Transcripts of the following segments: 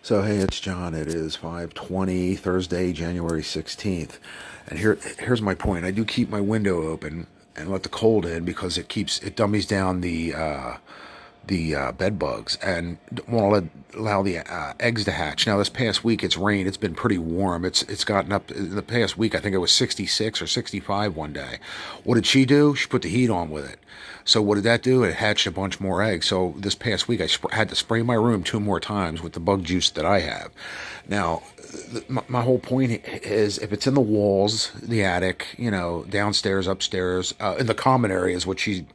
So hey, it's John. It is 5:20 Thursday, January 16th. And here's my point. I do keep my window open and let the cold in because it dummies down the bed bugs and won't allow the eggs to hatch. Now this past week it's rained. It's been pretty warm. It's gotten up in the past week. I think it was 66 or 65 one day. What did she do? She put the heat on with it. So what did that do? It hatched a bunch more eggs. So this past week I had to spray my room 2 more times with the bug juice that I have. Now my whole point is if it's in the walls, the attic, downstairs, upstairs, in the common areas, which she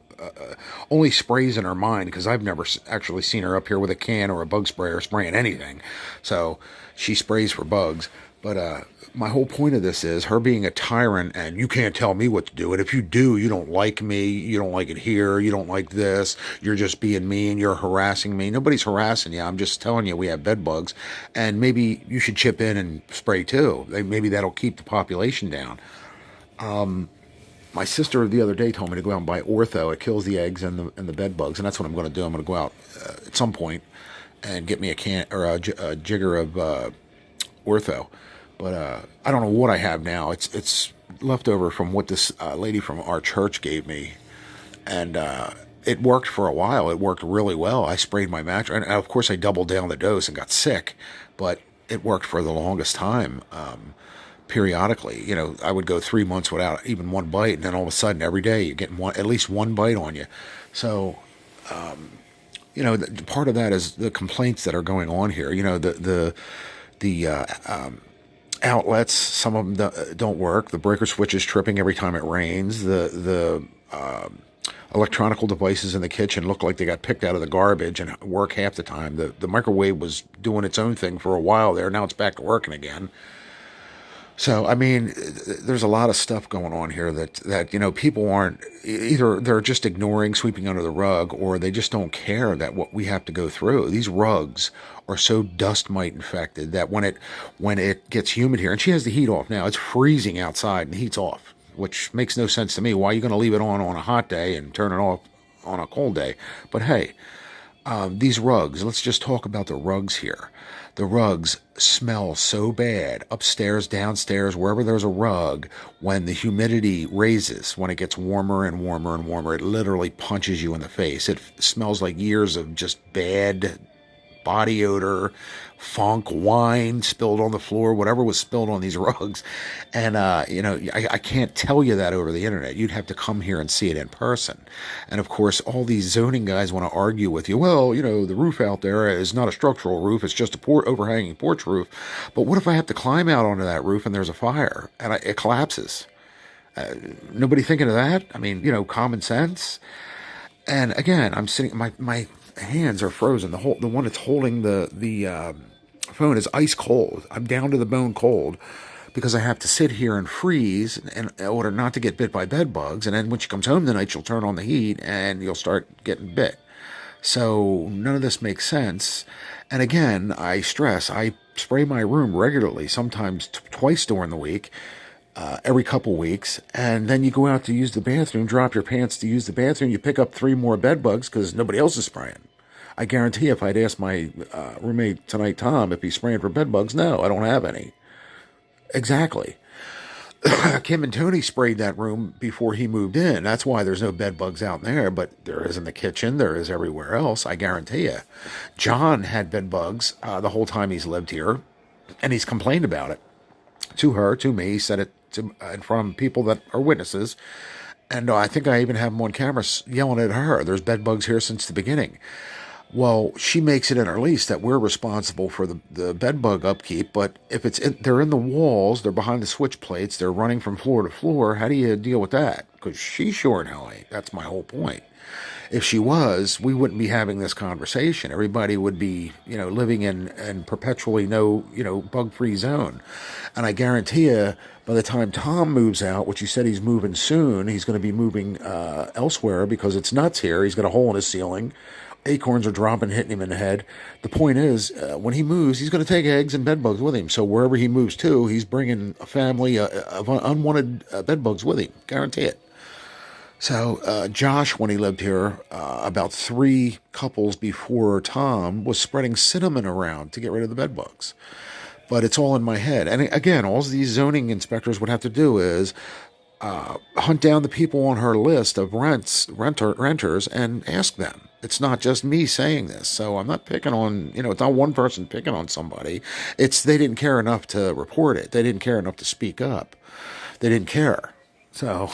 only sprays in her mind because I've never actually seen her up here with a can or a bug sprayer spraying anything. So she sprays for bugs. But my whole point of this is her being a tyrant and you can't tell me what to do. And if you do, you don't like me. You don't like it here. You don't like this. You're just being mean. You're harassing me. Nobody's harassing you. I'm just telling you we have bed bugs. And maybe you should chip in and spray too. Maybe that'll keep the population down. My sister the other day told me to go out and buy ortho. It kills the eggs and the bed bugs, and that's what I'm going to do. I'm going to go out at some point and get me a can or a jigger of ortho. But I don't know what I have now. It's leftover from what this lady from our church gave me, and it worked for a while. It worked really well. I sprayed my mattress, and of course I doubled down the dose and got sick, but it worked for the longest time. Periodically, I would go 3 months without even one bite, and then all of a sudden, every day you're getting at least one bite on you. So, part of that is the complaints that are going on here. The outlets, some of them don't work. The breaker switch is tripping every time it rains. The electronical devices in the kitchen look like they got picked out of the garbage and work half the time. The microwave was doing its own thing for a while there. Now it's back to working again. So, I mean, there's a lot of stuff going on here that people aren't, either they're just ignoring, sweeping under the rug, or they just don't care that what we have to go through. These rugs are so dust mite infected that when it gets humid here, and she has the heat off now, it's freezing outside and the heat's off, which makes no sense to me. Why are you going to leave it on a hot day and turn it off on a cold day? But hey, these rugs, let's just talk about the rugs here. The rugs smell so bad upstairs, downstairs, wherever there's a rug. When the humidity raises, when it gets warmer and warmer and warmer, it literally punches you in the face. It smells like years of just bad body odor, funk, wine spilled on the floor, whatever was spilled on these rugs. And, I can't tell you that over the internet. You'd have to come here and see it in person. And of course, all these zoning guys want to argue with you. Well, the roof out there is not a structural roof. It's just a overhanging porch roof. But what if I have to climb out onto that roof and there's a fire and it collapses? Nobody thinking of that? I mean, common sense. And again, I'm sitting, my hands are frozen. The one that's holding the phone is ice cold. I'm down to the bone cold because I have to sit here and freeze in order not to get bit by bed bugs. And then when she comes home tonight, she'll turn on the heat and you'll start getting bit. So none of this makes sense. And again, I stress, I spray my room regularly, sometimes twice during the week. Every couple weeks, and then you go out to use the bathroom, drop your pants to use the bathroom, you pick up 3 more bed bugs because nobody else is spraying. I guarantee if I'd asked my roommate tonight, Tom, if he's spraying for bed bugs, no, I don't have any. Exactly. Kim and Tony sprayed that room before he moved in. That's why there's no bed bugs out there, but there is in the kitchen, there is everywhere else, I guarantee you. John had bed bugs the whole time he's lived here, and he's complained about it. To her, to me, he said it in front of people that are witnesses. And I think I even have him on camera yelling at her. There's bed bugs here since the beginning. Well, she makes it in her lease that we're responsible for the bed bug upkeep. But if they're in the walls, they're behind the switch plates, they're running from floor to floor, how do you deal with that? Because she sure in hell ain't. That's my whole point. If she was, we wouldn't be having this conversation. Everybody would be, living in perpetually no, bug-free zone. And I guarantee you, by the time Tom moves out, which he said he's moving soon, he's going to be moving elsewhere because it's nuts here. He's got a hole in his ceiling. Acorns are dropping, hitting him in the head. The point is, when he moves, he's going to take eggs and bed bugs with him. So wherever he moves to, he's bringing a family of unwanted bed bugs with him. Guarantee it. So Josh, when he lived here, about three couples before Tom, was spreading cinnamon around to get rid of the bed bugs. But it's all in my head. And again, all these zoning inspectors would have to do is hunt down the people on her list of renters and ask them. It's not just me saying this. So I'm not picking on, it's not one person picking on somebody. It's they didn't care enough to report it. They didn't care enough to speak up. They didn't care. So